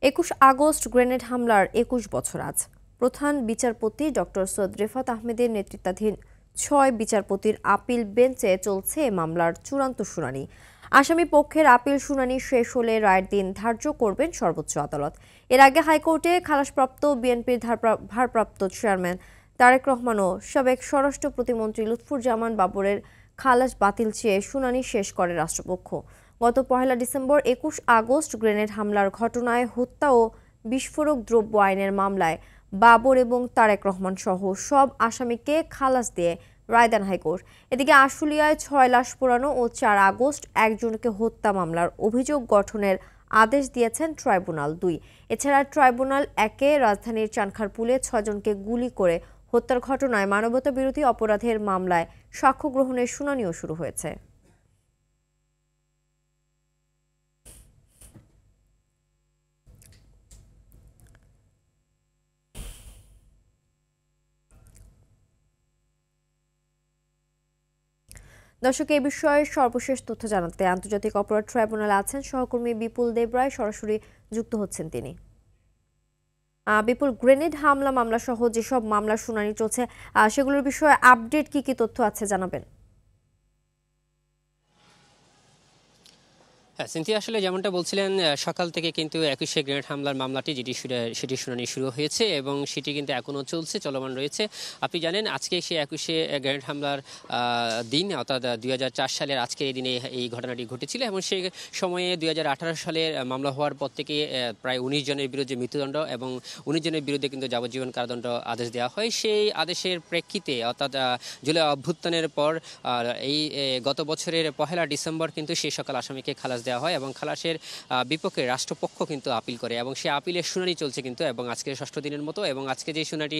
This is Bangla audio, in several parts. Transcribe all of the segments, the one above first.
২১ আগস্ট গ্রেনেড হামলার ২১ বছর আজ। প্রধান বিচারপতি ডক্টর সৈয়দ রেফাত আহমেদের নেতৃত্বাধীন ৬ বিচারপতির আপিল বেঞ্চে চলছে এ মামলার চূড়ান্ত শুনানি। আসামি পক্ষের আপিল শুনানি শেষ হলে রায়ের দিন ধার্য করবেন সর্বোচ্চ আদালত। এর আগে হাইকোর্টে খালাসপ্রাপ্ত বিএনপির ভারপ্রাপ্ত চেয়ারম্যান তারেক রহমান ও সাবেক স্বরাষ্ট্র প্রতিমন্ত্রী লুৎফুর জামান বাবরের খালাস বাতিল চেয়ে শুনানি শেষ করে রাষ্ট্রপক্ষ। গত ১ ডিসেম্বর ২১ আগস্ট গ্রেনেড হামলার ঘটনায় হত্যা ও বিস্ফোরক দ্রব্য আইনের মামলায় বাবর এবং তারেক রহমান সহ সব আসামিকে খালাস দিয়ে রায় দেন হাইকোর্ট। এদিকে আশুলিয়ায় ৬ লাশ পোড়ানো ও ৪ আগস্ট একজনকে হত্যা মামলার অভিযোগ গঠনের আদেশ দিয়েছেন ট্রাইব্যুনাল ২। এছাড়া ট্রাইব্যুনাল ১-এ রাজধানীর চানখারপুলে ৬ জনকে গুলি করে হত্যার ঘটনায় মানবতাবিরোধী অপরাধের মামলায় সাক্ষ্য গ্রহণের শুনানিও শুরু হয়েছে। দর্শক, এই বিষয়ে সর্বশেষ তথ্য জানাতে আন্তর্জাতিক অপরাধ ট্রাইব্যুনালে আছেন সহকর্মী বিপুল দেবরায়, সরাসরি যুক্ত হচ্ছেন তিনি। বিপুল, গ্রেনেড হামলা মামলা সহ যেসব মামলার শুনানি চলছে সেগুলোর বিষয়ে আপডেট কি তথ্য আছে জানাবেন? হ্যাঁ, সিনথিয়া, আসলে যেমনটা বলছিলেন, সকাল থেকে কিন্তু ২১শে গ্রেনেড হামলার মামলাটি সেটি শুনানি শুরু হয়েছে এবং সেটি কিন্তু এখনও চলছে, চলমান রয়েছে। আপনি জানেন, আজকে সে ২১শে গ্রেনেড হামলার দিন, অর্থাৎ ২০০৪ সালের আজকের এই দিনে এই ঘটনাটি ঘটেছিল এবং সেই সময়ে ২০১৮ সালের মামলা হওয়ার পর থেকে প্রায় ১৯ জনের বিরুদ্ধে মৃত্যুদণ্ড এবং ১৯ জনের বিরুদ্ধে কিন্তু যাবজ্জীবন কারাদণ্ড আদেশ দেওয়া হয়। সেই আদেশের প্রেক্ষিতে অর্থাৎ জুলাই অভ্যুত্থানের পর এই গত বছরের ১ ডিসেম্বর কিন্তু সেই সকল আসামিকে খালাস দেওয়া হয় এবং খালাসের বিপক্ষে রাষ্ট্রপক্ষ কিন্তু আপিল করে এবং সেই আপিলের শুনানি চলছে কিন্তু এবং আজকে ৬ষ্ঠ দিনের মতো। এবং আজকে যে শুনানি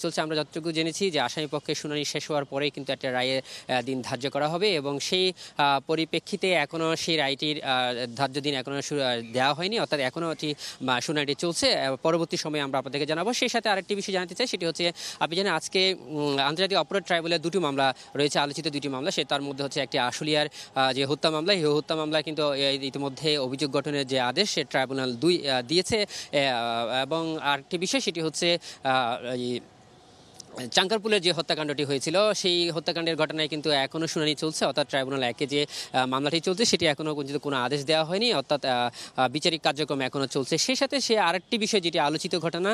চলছে, আমরা যতটুকু জেনেছি যে আসামি পক্ষের শুনানি শেষ হওয়ার পরেই কিন্তু একটা রায়ের দিন ধার্য করা হবে এবং সেই পরিপ্রেক্ষিতে এখনও সেই রায়টির ধার্য দিন এখনও দেওয়া হয়নি, অর্থাৎ এখনও এটি শুনানিটি চলছে। পরবর্তী সময়ে আমরা আপনাদেরকে জানাবো। সেই সাথে আরেকটি বিষয় জানাতে চাই, সেটি হচ্ছে আপনি জানেন আজকে আন্তর্জাতিক অপরাধ ট্রাইব্যুনালের দুটি মামলা রয়েছে, আলোচিত দুটি মামলা। তার মধ্যে হচ্ছে একটি আশুলিয়ার যে হত্যা মামলা, এই হত্যা মামলায় কিন্তু ইতিমধ্যে অভিযোগ গঠনের যে আদেশ সে ট্রাইব্যুনাল ২ দিয়েছে। এবং আরেকটি বিষয়, সেটি হচ্ছে চাঙ্কারপুলের যে হত্যাকাণ্ডটি হয়েছিল, সেই হত্যাকাণ্ডের ঘটনায় কিন্তু এখনও শুনানি চলছে, অর্থাৎ ট্রাইব্যুনাল ১-এ যে মামলাটি চলছে সেটি এখনও কিন্তু কোনো আদেশ দেওয়া হয়নি, অর্থাৎ বিচারিক কার্যক্রম এখনও চলছে। সেই সাথে সে আরেকটি বিষয়, যেটি আলোচিত ঘটনা,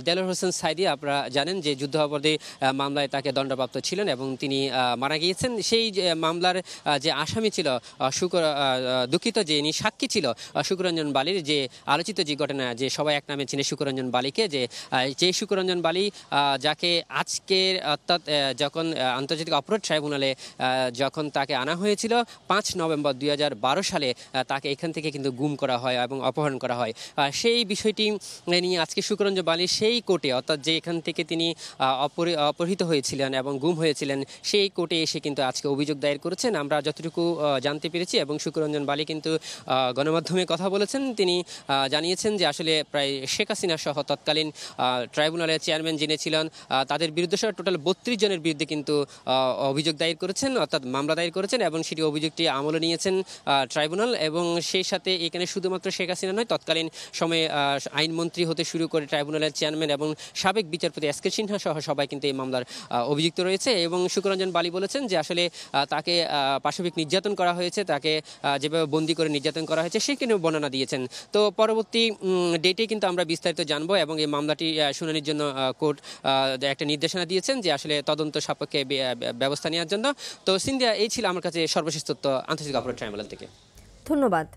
দেলোয়ার হোসেন সাঈদী, আপনারা জানেন যে যুদ্ধাপরাধী মামলায় তাকে দণ্ডপ্রাপ্ত ছিলেন এবং তিনি মারা গিয়েছেন। সেই মামলার যে আসামি ছিল দুঃখিত যে ইনি সাক্ষী ছিল শুকুরঞ্জন বালির, যে আলোচিত যে ঘটনা, যে সবাই এক নামে চিনে শুকুরঞ্জন বালিকে, যে শুকুরঞ্জন বালি যাকে আজকের অর্থাৎ যখন আন্তর্জাতিক অপরাধ ট্রাইব্যুনালে যখন তাকে আনা হয়েছিল ৫ নভেম্বর ২০১২ সালে, তাকে এখান থেকে কিন্তু গুম করা হয় এবং অপহরণ করা হয়। সেই বিষয়টি নিয়ে আজকে শুকুরঞ্জন বালি সেই কোর্টে, অর্থাৎ যে এখান থেকে তিনি অপহৃত হয়েছিলেন এবং গুম হয়েছিলেন, সেই কোর্টে এসে কিন্তু আজকে অভিযোগ দায়ের করেছেন, আমরা যতটুকু জানতে পেরেছি। এবং শুকুরঞ্জন বালি কিন্তু গণমাধ্যমে কথা বলেছেন। তিনি জানিয়েছেন যে আসলে প্রায় শেখ হাসিনা সহ তৎকালীন ট্রাইব্যুনালের চেয়ারম্যান যিনি ছিলেন তাদের বিরুদ্ধে সহ টোটাল ৩২ জনের বিরুদ্ধে কিন্তু অভিযোগ দায়ের করেছেন, অর্থাৎ মামলা দায়ের করেছেন এবং সেটি অভিযোগটি আমলে নিয়েছেন ট্রাইব্যুনাল। এবং সেই সাথে এখানে শুধুমাত্র শেখ হাসিনা নয়, তৎকালীন সময়ে আইনমন্ত্রী হতে শুরু করে ট্রাইব্যুনালের চেয়ারম্যান এবং সাবেক বিচারপতি এস.কে সিনহা সহ সবাই কিন্তু এই মামলার অভিযুক্ত রয়েছে। এবং শুকুরঞ্জন বালি বলেছেন যে আসলে তাকে পাশবিক নির্যাতন করা হয়েছে, তাকে যেভাবে বন্দি করে নির্যাতন করা হয়েছে সেখানেও বর্ণনা দিয়েছেন। তো পরবর্তী ডেটে কিন্তু আমরা বিস্তারিত জানবো এবং এই মামলাটি শুনানির জন্য কোর্ট একটা নির্দেশনা দিয়েছেন যে আসলে তদন্ত সাপেক্ষে ব্যবস্থা নেওয়ার জন্য। তো সিন্ধিয়া, এই ছিল আমার কাছে সর্বশেষ তথ্য আন্তর্জাতিক অপরাধ ট্রাইব্যুনাল থেকে। ধন্যবাদ।